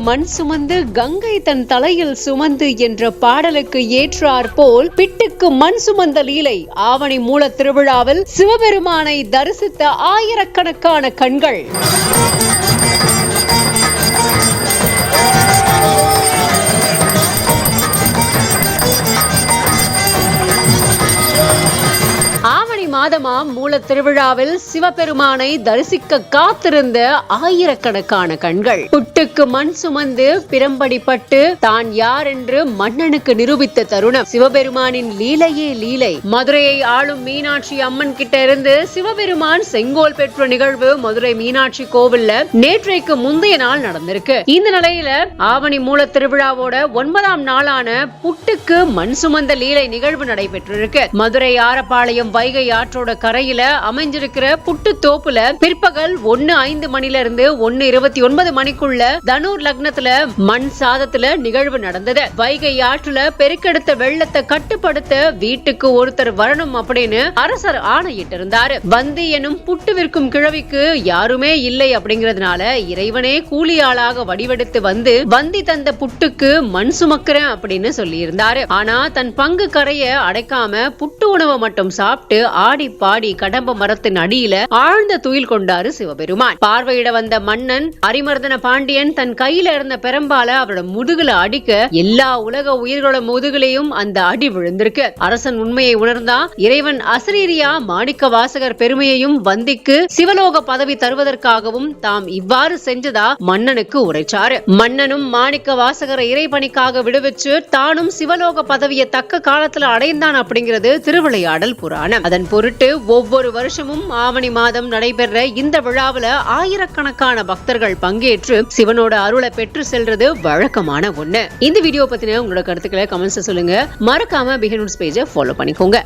மண் சுமந்து கங்கை தன் தலையில் சுமந்து என்ற பாடலுக்கு ஏற்றார் போல் பிட்டுக்கு மண் சுமந்த லீலை ஆவணி மூல திருவிழாவில் சிவபெருமானை தரிசித்த ஆயிரக்கணக்கான கண்கள். மாதமாம் மூல திருவிழாவில் சிவபெருமானை தரிசிக்க காத்திருந்த ஆயிரக்கணக்கான கண்கள். புட்டுக்கு மண் சுமந்து பிரம்படிப்பட்டு தான் யார் என்று மன்னனுக்கு நிரூபித்த தருணம். சிவபெருமானின் லீலையே லீலை. மதுரையை ஆளும் மீனாட்சி அம்மன் கிட்ட இருந்து சிவபெருமான் செங்கோல் பெற்ற நிகழ்வு மதுரை மீனாட்சி கோவில்ல நேற்றைக்கு முந்தைய நாள் நடந்திருக்கு. இந்த நிலையில ஆவணி மூல திருவிழாவோட 9ஆம் நாளான புட்டுக்கு மண் சுமந்த லீலை நிகழ்வு நடைபெற்றிருக்கு. மதுரை ஆரப்பாளையம் வைகை ஆற்றோட கரையில அமைஞ்சிருக்கிற புட்டு தோப்புல பிற்பகல் 1:05 மணில இருந்து 1:29 மணிக்குள்ள தனுர் லக்னத்துல மண் சாதத்துல நிகழ்வு நடந்தது. வைகை ஆற்றுல பெருக்கெடுத்த வெள்ளத்தை கட்டுப்படுத்த வீட்டுக்கு ஒருத்தர் வரணும் அப்படின்னு அரசர் ஆணையிட்டு இருந்தாரு. வந்தி எனும் புட்டு விற்கும் கிழவிக்கு யாருமே இல்லை அப்படிங்கறதுனால இறைவனே கூலியாளாக வடிவெடுத்து வந்து வந்தி தந்த புட்டுக்கு மண் சுமக்கிறேன் அப்படின்னு சொல்லி இருந்தாரு. ஆனா தன் பங்கு கரைய அடைக்காம புட்டு உணவை மட்டும் சாப்பிட்டு ஆடி பாடி கடம்ப மரத்தின் அடியில ஆழ்ந்த துயில் கொண்டாரு சிவபெருமான். பார்வையிட வந்த மன்னன் அரிமர்தன பாண்டியன் தன் கையில இருந்த பெரம்பால அவரோட முதுகுல அடிக்க எல்லா உலக உயிர்களோட முதுகுலையும் அந்த அடி விழுந்திருக்கு. அரசன் உண்மையை உணர்ந்தா இறைவன் அசரீரியா மாணிக்க வாசகர் பெருமையையும் வந்திக்கு சிவலோக பதவி தருவதற்காகவும் தாம் இவ்வாறு செஞ்சதா மன்னனுக்கு உரைச்சாரு. மன்னனும் மாணிக்க வாசகரை இறைபணிக்காக விடுவிச்சு தானும் சிவலோக பதவியை தக்க காலத்துல அடைந்தான் அப்படிங்கிறது திருவிளையாடல் புராணம். அதன் பொருட்டு ஒவ்வொரு வருஷமும் ஆவணி மாதம் நடைபெற இந்த விழாவில் ஆயிரக்கணக்கான பக்தர்கள் பங்கேற்று சிவனோட அருளை பெற்று செல்றது வழக்கமான ஒண்ணு. இந்த வீடியோ பத்தின உங்களோட கருத்துக்களை கமெண்ட்ஸ் சொல்லுங்க. மறக்காம பிஹைண்ட் பேஜை ஃபாலோ பண்ணிக்கோங்க.